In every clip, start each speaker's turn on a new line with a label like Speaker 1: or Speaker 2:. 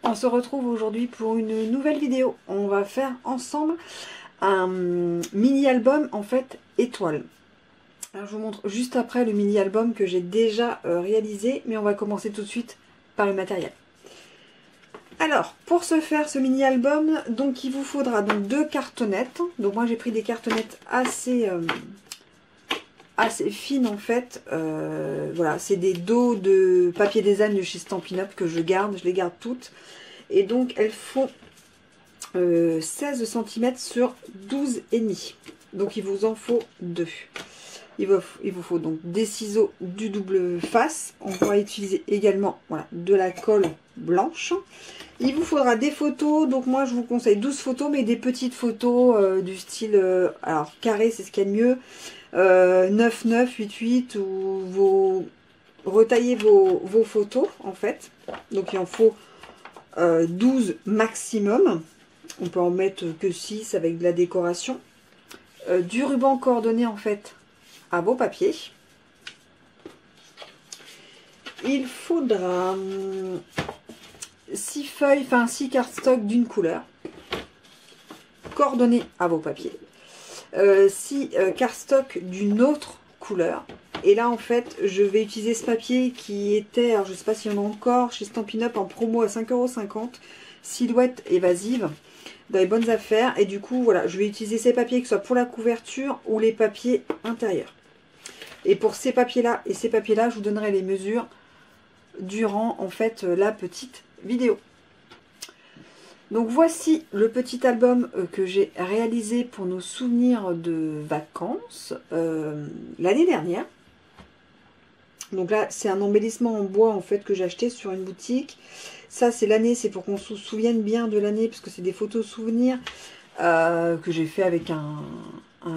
Speaker 1: On se retrouve aujourd'hui pour une nouvelle vidéo. On va faire ensemble un mini-album en fait étoile. Alors, je vous montre juste après le mini-album que j'ai déjà réalisé, mais on va commencer tout de suite par le matériel. Alors, pour ce faire ce mini-album, donc il vous faudra donc 2 cartonnettes. Donc moi j'ai pris des cartonnettes assez fines en fait. Voilà, c'est des dos de papier design de chez Stampin' Up que je les garde toutes. Et donc elles font 16 cm sur 12,5. Donc il vous en faut 2. Il vous faut donc des ciseaux du double face. On pourra utiliser également voilà, de la colle blanche. Il vous faudra des photos. Donc moi je vous conseille 12 photos, mais des petites photos du style alors carré, c'est ce qu'il y a de mieux. 9-9, 8-8 ou retaillez vos photos en fait. Donc il en faut 12 maximum. On peut en mettre que 6 avec de la décoration. Du ruban coordonné en fait à vos papiers. Il faudra 6 feuilles, enfin 6 cardstock d'une couleur coordonnées à vos papiers. 6 cardstock d'une autre couleur. Et là en fait je vais utiliser ce papier qui était, alors je ne sais pas s'il y en a encore, chez Stampin' Up en promo à 5,50 €, silhouette évasive, dans les bonnes affaires. Et du coup voilà, je vais utiliser ces papiers, que ce soit pour la couverture ou les papiers intérieurs. Et pour ces papiers là et ces papiers là, je vous donnerai les mesures durant en fait la petite vidéo. Donc voici le petit album que j'ai réalisé pour nos souvenirs de vacances l'année dernière. Donc là c'est un embellissement en bois en fait que j'ai acheté sur une boutique. Ça c'est l'année, c'est pour qu'on se souvienne bien de l'année, parce que c'est des photos souvenirs que j'ai fait avec un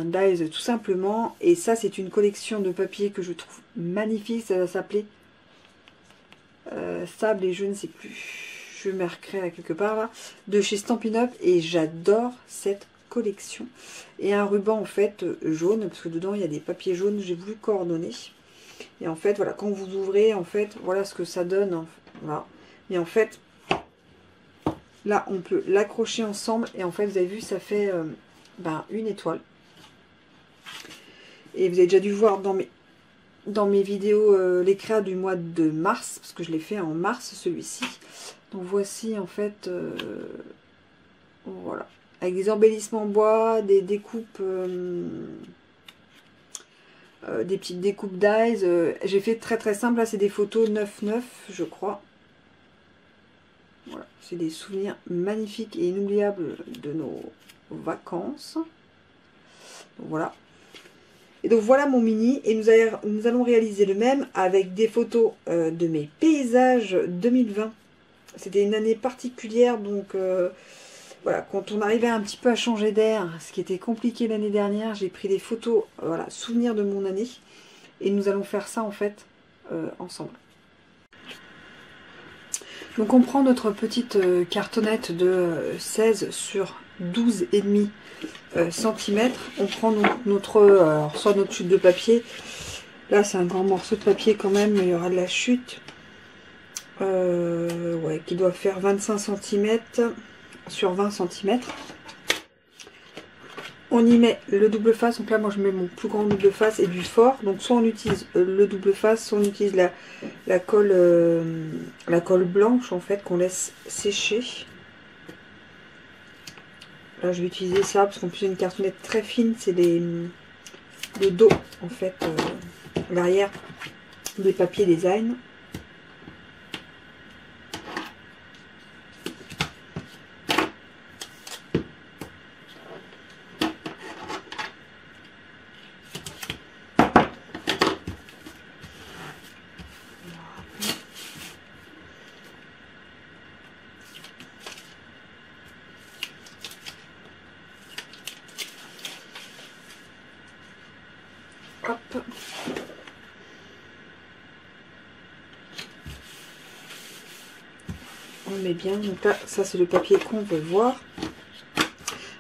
Speaker 1: dies tout simplement. Et ça c'est une collection de papier que je trouve magnifique. Ça va s'appeler Sable et je ne sais plus, je marquerai à quelque part là, de chez Stampin' Up. Et j'adore cette collection. Et un ruban en fait jaune, parce que dedans il y a des papiers jaunes, j'ai voulu coordonner. Et en fait voilà, quand vous ouvrez en fait, voilà ce que ça donne. Voilà. Mais en fait là on peut l'accrocher ensemble. Et en fait vous avez vu, ça fait une étoile. Et vous avez déjà dû voir dans mes vidéos les créas du mois de mars, parce que je l'ai fait en mars celui-ci. Donc voici en fait voilà, avec des embellissements en bois, des découpes, des petites découpes dies. J'ai fait très simple, là c'est des photos 9-9 je crois. Voilà, c'est des souvenirs magnifiques et inoubliables de nos vacances. Donc voilà. Et donc voilà mon mini, et nous allons réaliser le même avec des photos de mes paysages 2020. C'était une année particulière, donc voilà, quand on arrivait un petit peu à changer d'air, ce qui était compliqué l'année dernière, j'ai pris des photos, voilà, souvenirs de mon année, et nous allons faire ça en fait ensemble. Donc on prend notre petite cartonnette de 16 sur 12,5 cm. On prend donc notre, soit notre chute de papier. Là c'est un grand morceau de papier quand même, mais il y aura de la chute. Ouais, qui doit faire 25 cm sur 20 cm. On y met le double face. Donc là moi je mets mon plus grand double face et du fort. Donc soit on utilise le double face, soit on utilise la colle blanche en fait qu'on laisse sécher. Là je vais utiliser ça parce qu'en plus c'est une cartonnette très fine. C'est le dos en fait, l'arrière des papiers design. Hop. On met bien. Donc là, ça c'est le papier qu'on veut voir.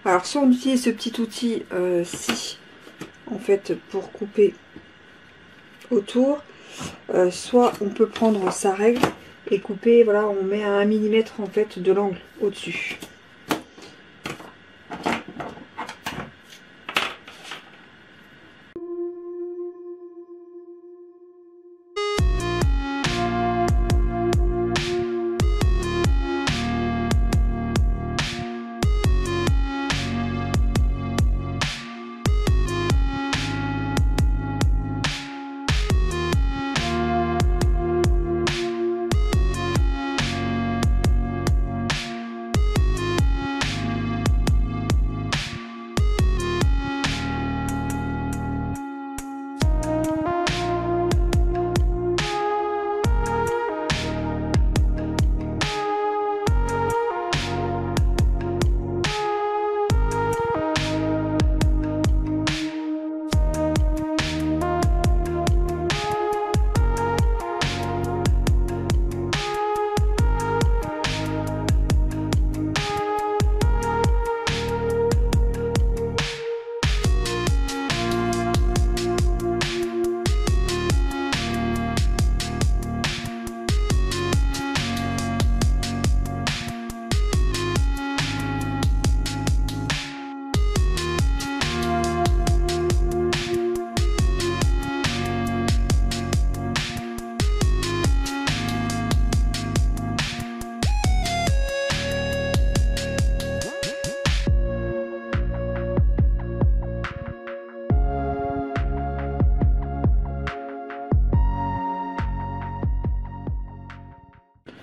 Speaker 1: Alors soit on utilise ce petit outil ci en fait pour couper autour, soit on peut prendre sa règle et couper, voilà, on met à 1 mm en fait de l'angle au-dessus.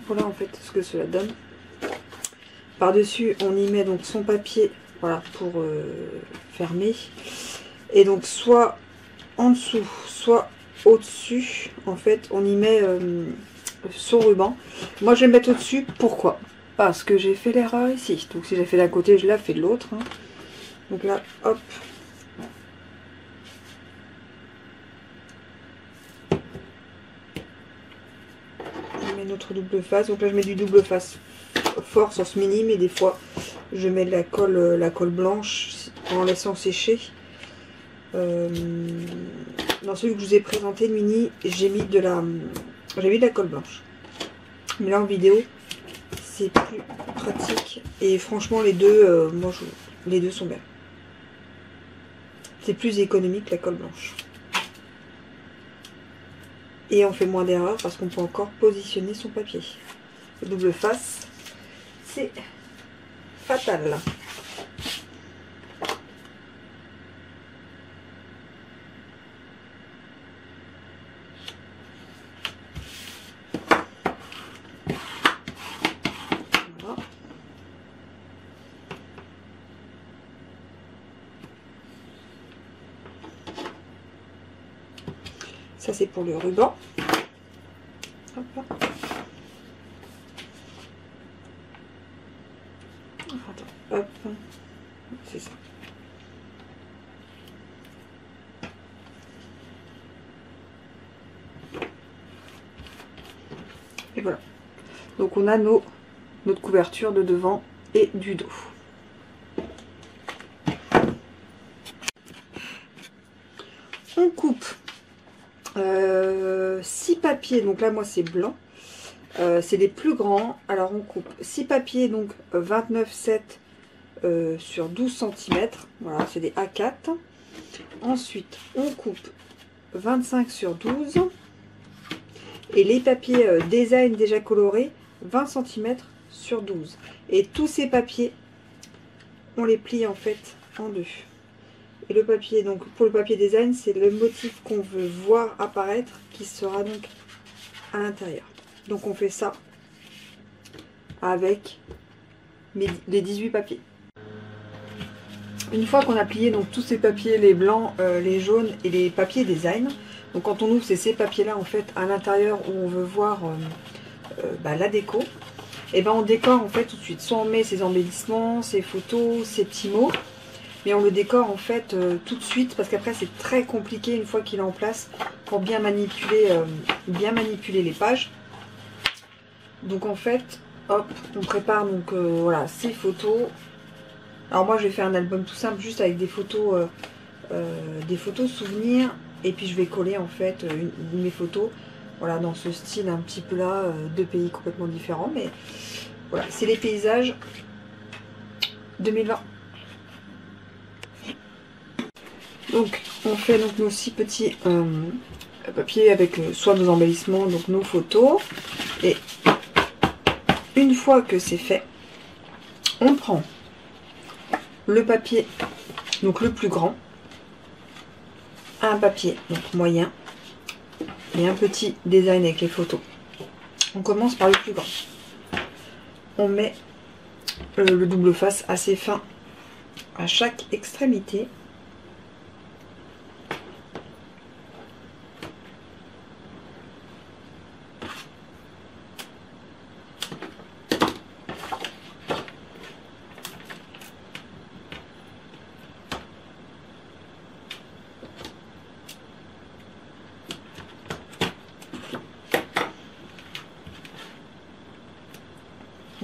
Speaker 1: Voilà en fait ce que cela donne. Par dessus on y met donc son papier, voilà, pour fermer, et donc soit en dessous soit au dessus en fait on y met son ruban. Moi je vais le mettre au dessus, pourquoi? Parce que j'ai fait l'erreur ici, donc si j'ai fait d'un côté je la fais de l'autre, hein. Donc là hop, notre double face. Donc là je mets du double face fort sur ce mini, mais des fois je mets de la colle blanche en laissant sécher. Dans celui que je vous ai présenté, le mini, j'ai mis de la colle blanche, mais là en vidéo c'est plus pratique, et franchement les deux, les deux sont bien. C'est plus économique la colle blanche. Et on fait moins d'erreurs parce qu'on peut encore positionner son papier. Le double face, c'est fatal. Voilà. Ça c'est pour le ruban. Hop. Hop. C'est ça. Et voilà. Donc on a notre couverture de devant et du dos. On coupe 6 papiers, donc là moi c'est blanc, c'est les plus grands. Alors on coupe 6 papiers, donc 29,7 sur 12 cm, voilà, c'est des A4. Ensuite on coupe 25 sur 12, et les papiers design déjà colorés 20 cm sur 12, et tous ces papiers on les plie en fait en deux. Et le papier, donc pour le papier design, c'est le motif qu'on veut voir apparaître qui sera donc à l'intérieur. Donc on fait ça avec les 18 papiers. Une fois qu'on a plié donc tous ces papiers, les blancs, les jaunes et les papiers design, donc quand on ouvre, c'est ces papiers là en fait à l'intérieur où on veut voir la déco, et ben on décore en fait tout de suite. Soit on met ses embellissements, ses photos, ses petits mots, mais on le décore en fait tout de suite, parce qu'après c'est très compliqué une fois qu'il est en place pour bien manipuler les pages. Donc en fait, hop, on prépare donc voilà ces photos. Alors moi je vais faire un album tout simple, juste avec des photos souvenirs, et puis je vais coller en fait mes photos Voilà, dans ce style un petit peu là, deux pays complètement différents, mais voilà, c'est les paysages 2020. Donc, on fait donc nos 6 petits papiers avec soit nos embellissements, donc nos photos. Et une fois que c'est fait, on prend le papier, donc le plus grand, un papier donc moyen et un petit design avec les photos. On commence par le plus grand. On met le double face assez fin à chaque extrémité.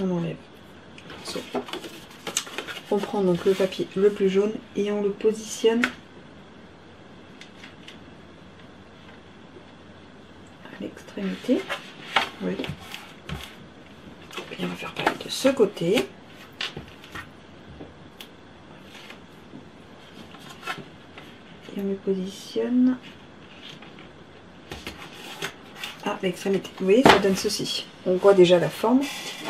Speaker 1: On enlève. On prend donc le papier le plus jaune et on le positionne à l'extrémité. Oui. Et on va faire pareil de ce côté. Et on le positionne à l'extrémité. Vous voyez, ça donne ceci. On voit déjà la forme.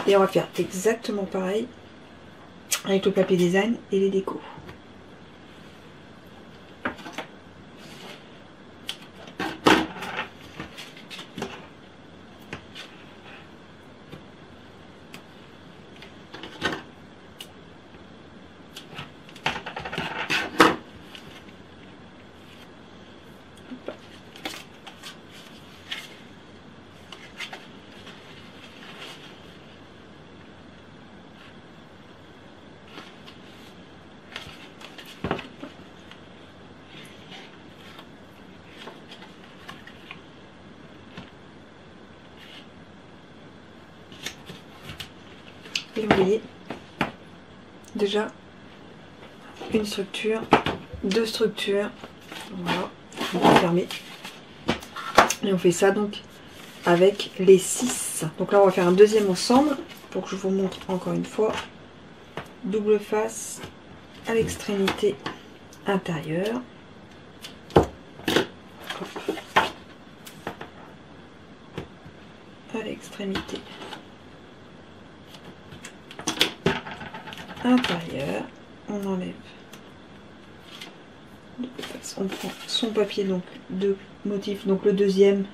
Speaker 1: Et on va faire exactement pareil avec le papier design et les décos. Et vous voyez déjà une structure, deux structures. Voilà, on va fermer. Et on fait ça donc avec les 6. Donc là on va faire un deuxième ensemble pour que je vous montre encore une fois. Double face à l'extrémité intérieure. Hop. À l'extrémité intérieure, on enlève. On prend son papier donc de motif, donc le deuxième,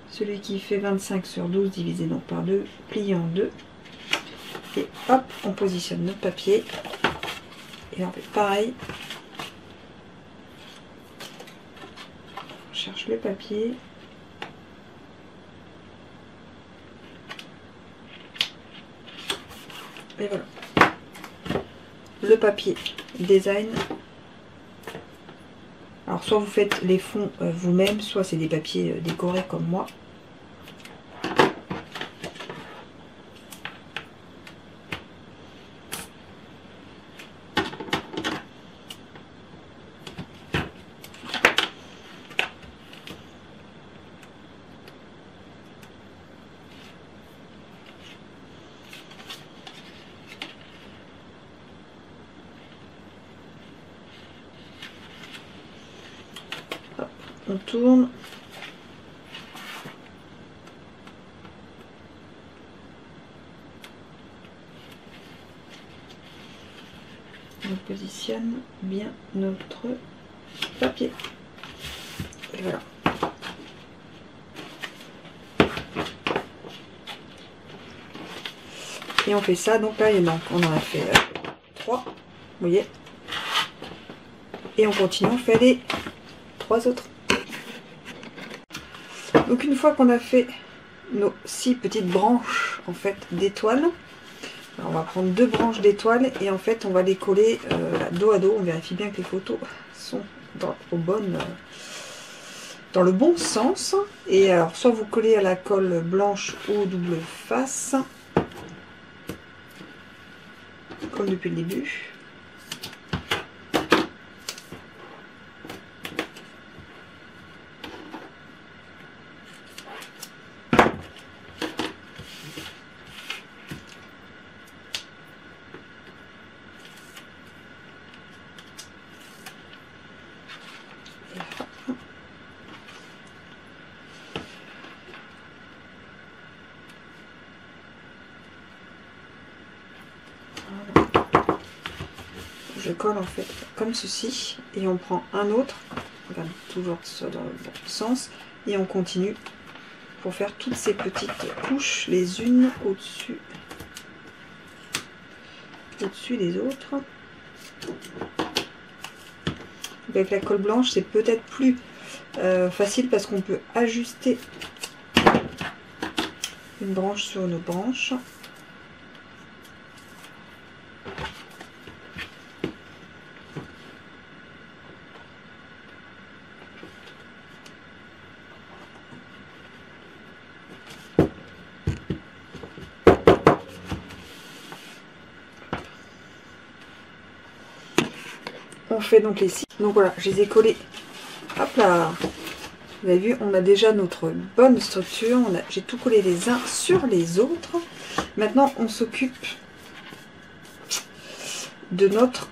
Speaker 1: celui qui fait 25 sur 12 divisé donc par 2, plié en 2. Et hop, on positionne notre papier et on fait pareil. On cherche le papier. Et voilà. Le papier design. Alors soit vous faites les fonds vous-même, soit c'est des papiers décorés comme moi. On tourne. On positionne bien notre papier. Et voilà. Et on fait ça, donc là, on en a fait 3, vous voyez. Et on continue, on fait les 3 autres. Donc une fois qu'on a fait nos 6 petites branches en fait d'étoiles, on va prendre 2 branches d'étoiles et en fait on va les coller dos à dos. On vérifie bien que les photos sont dans le bon sens. Et alors soit vous collez à la colle blanche ou double face, comme depuis le début. je colle en fait comme ceci et on prend un autre, regarde, toujours dans le bon sens, et on continue pour faire toutes ces petites couches les unes au-dessus des autres. Avec la colle blanche c'est peut-être plus facile parce qu'on peut ajuster une branche sur une autre branche. On fait donc les 6. Donc voilà, je les ai collés. Hop là. Vous avez vu, on a déjà notre bonne structure. J'ai tout collé les uns sur les autres. Maintenant, on s'occupe de notre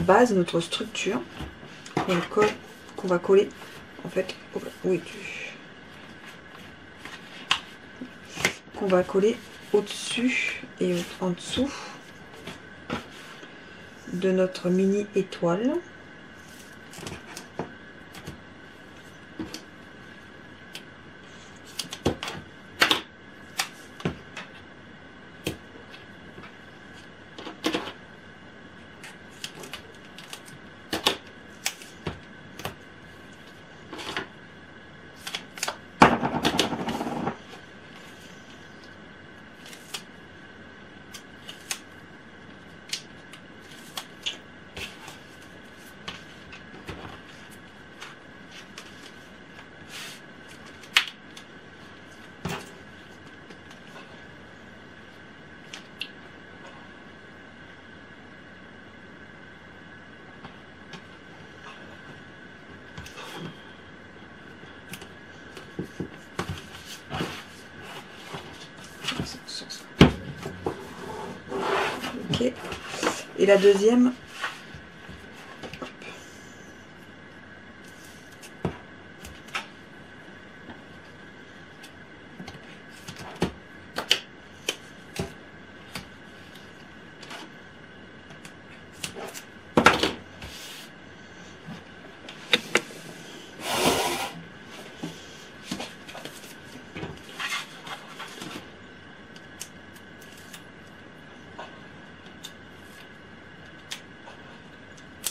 Speaker 1: base, notre structure. Qu'on va coller. En fait, oui, qu'on va coller au-dessus et en dessous de notre mini étoile. Ok. Et la deuxième,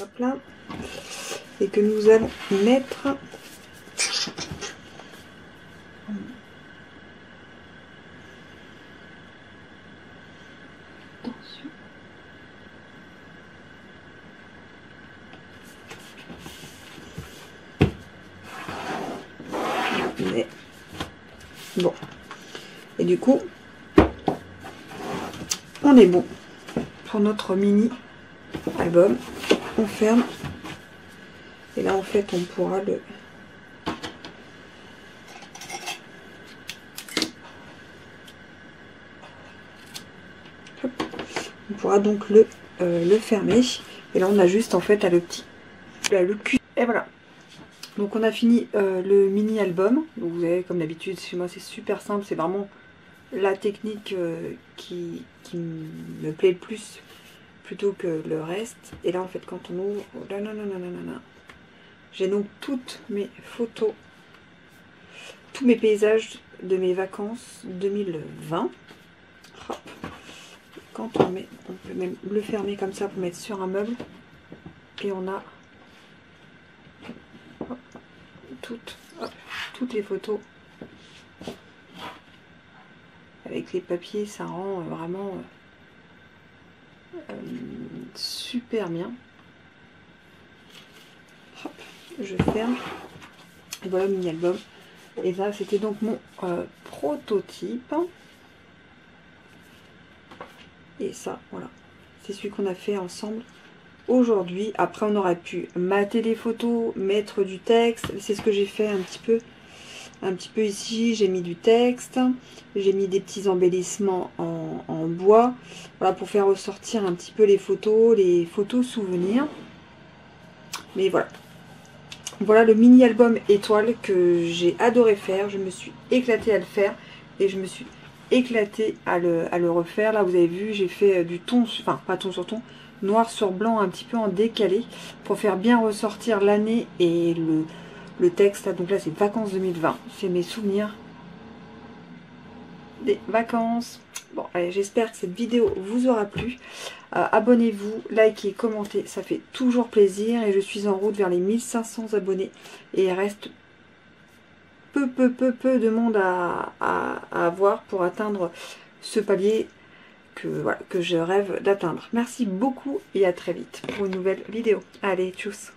Speaker 1: hop là, et que nous allons mettre attention. Mais bon, et du coup on est bon pour notre mini album. On ferme et là en fait on pourra donc le fermer, et là on a juste en fait à le cul, et voilà. Donc on a fini le mini album. Donc vous avez, comme d'habitude chez moi c'est super simple, c'est vraiment la technique qui me plaît le plus plutôt que le reste. Et là en fait quand on ouvre, j'ai donc toutes mes photos, tous mes paysages de mes vacances 2020. Hop. Quand on met, on peut même le fermer comme ça pour mettre sur un meuble, et on a hop, toutes les photos avec les papiers. Ça rend vraiment super bien. Hop, je ferme et voilà le mini album. Et là c'était donc mon prototype, et ça voilà, c'est celui qu'on a fait ensemble aujourd'hui. Après on aurait pu mater les photos, mettre du texte, c'est ce que j'ai fait un petit peu ici. J'ai mis du texte, j'ai mis des petits embellissements en bois, voilà, pour faire ressortir un petit peu les photos souvenirs. Mais voilà le mini album étoile que j'ai adoré faire. Je me suis éclatée à le faire et je me suis éclaté à le refaire. Là vous avez vu, j'ai fait du ton, enfin pas ton sur ton, noir sur blanc un petit peu en décalé pour faire bien ressortir l'année et le texte. Donc là c'est vacances 2020, c'est mes souvenirs des vacances. Bon allez, j'espère que cette vidéo vous aura plu. Abonnez-vous, likez, commentez, ça fait toujours plaisir et je suis en route vers les 1500 abonnés et il reste peu de monde à avoir pour atteindre ce palier que, voilà, que je rêve d'atteindre. Merci beaucoup et à très vite pour une nouvelle vidéo. Allez, tchuss!